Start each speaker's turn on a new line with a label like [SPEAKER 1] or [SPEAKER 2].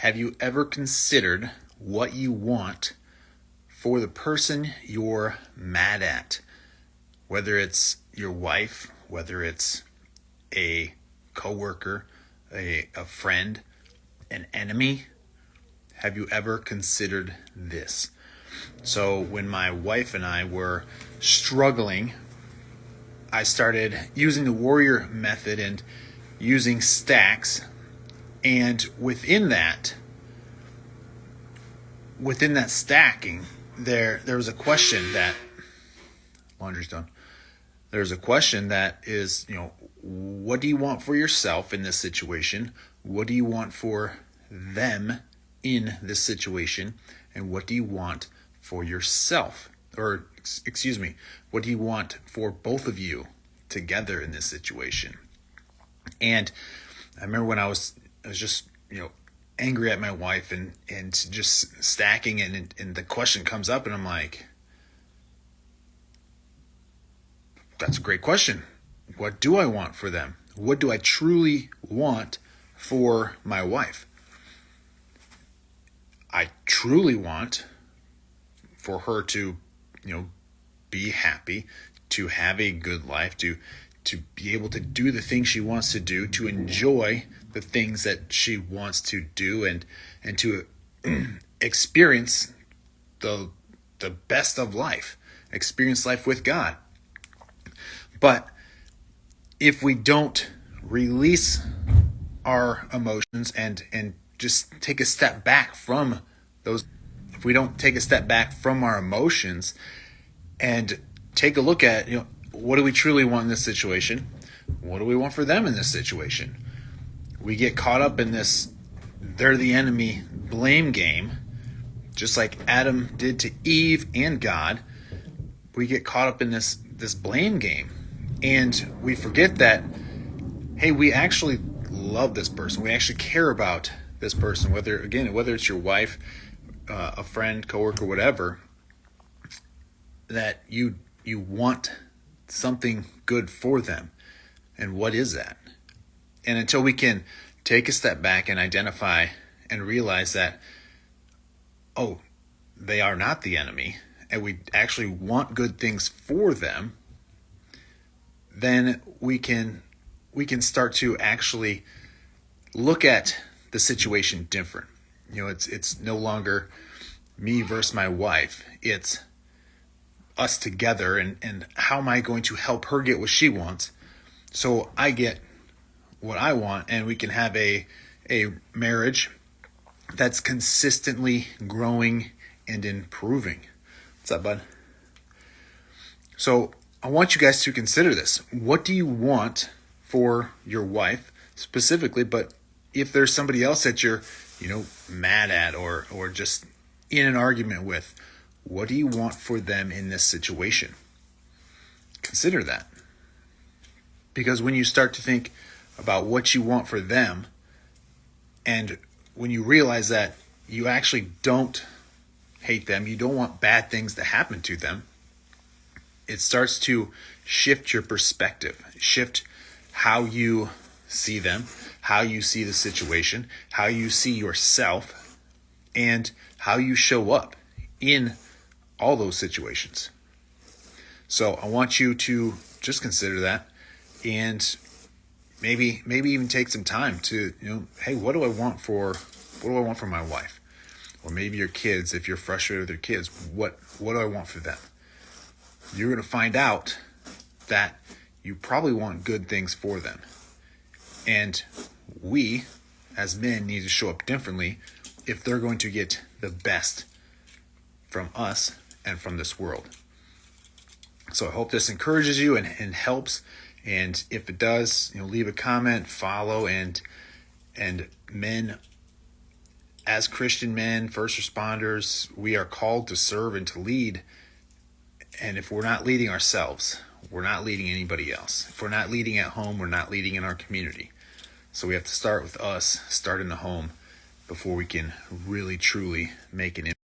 [SPEAKER 1] Have you ever considered what you want for the person you're mad at? Whether it's your wife, whether it's a coworker, a friend, an enemy. Have you ever considered this? So when my wife and I were struggling, I started using the warrior method and using stacks. And within that stacking, there was a question that laundry's done. There's a question that is, what do you want for yourself in this situation? What do you want for them in this situation? And what do you want for yourself? Or, excuse me, what do you want for both of you together in this situation? And I remember when I was just, angry at my wife and just stacking it, and the question comes up and I'm like, that's a great question. What do I want for them? What do I truly want for my wife? I truly want for her to, be happy, to have a good life, to be able to do the things she wants to do, to enjoy the things that she wants to do, and to experience the best of life, experience life with God. But if we don't release our emotions and just take a step back from those, if we don't take a step back from our emotions and take a look at, what do we truly want in this situation? What do we want for them in this situation? We get caught up in this, they're the enemy blame game, just like Adam did to Eve and God. We get caught up in this blame game. And we forget that, hey, we actually love this person. We actually care about this person, whether it's your wife, a friend, coworker, whatever, that you want something good for them. And what is that? And until we can take a step back and identify and realize that, they are not the enemy, and we actually want good things for them, then we can start to actually look at the situation different. It's no longer me versus my wife. It's us together, and how am I going to help her get what she wants so I get what I want, and we can have a marriage that's consistently growing and improving. What's up, bud? So I want you guys to consider this. What do you want for your wife specifically? But if there's somebody else that you're, mad at or just in an argument with, what do you want for them in this situation? Consider that. Because when you start to think about what you want for them, and when you realize that you actually don't hate them, you don't want bad things to happen to them, it starts to shift your perspective, shift how you see them, how you see the situation, how you see yourself, and how you show up in all those situations. So I want you to just consider that, and maybe even take some time to, hey, what do I want for my wife? Or maybe your kids, if you're frustrated with your kids, what do I want for them? You're going to find out that you probably want good things for them. And we, as men, need to show up differently if they're going to get the best from us and from this world. So I hope this encourages you and helps. And if it does, leave a comment, follow, and men, as Christian men, first responders, we are called to serve and to lead. And if we're not leading ourselves, we're not leading anybody else. If we're not leading at home, we're not leading in our community. So we have to start with us, start in the home, before we can really, truly make an impact.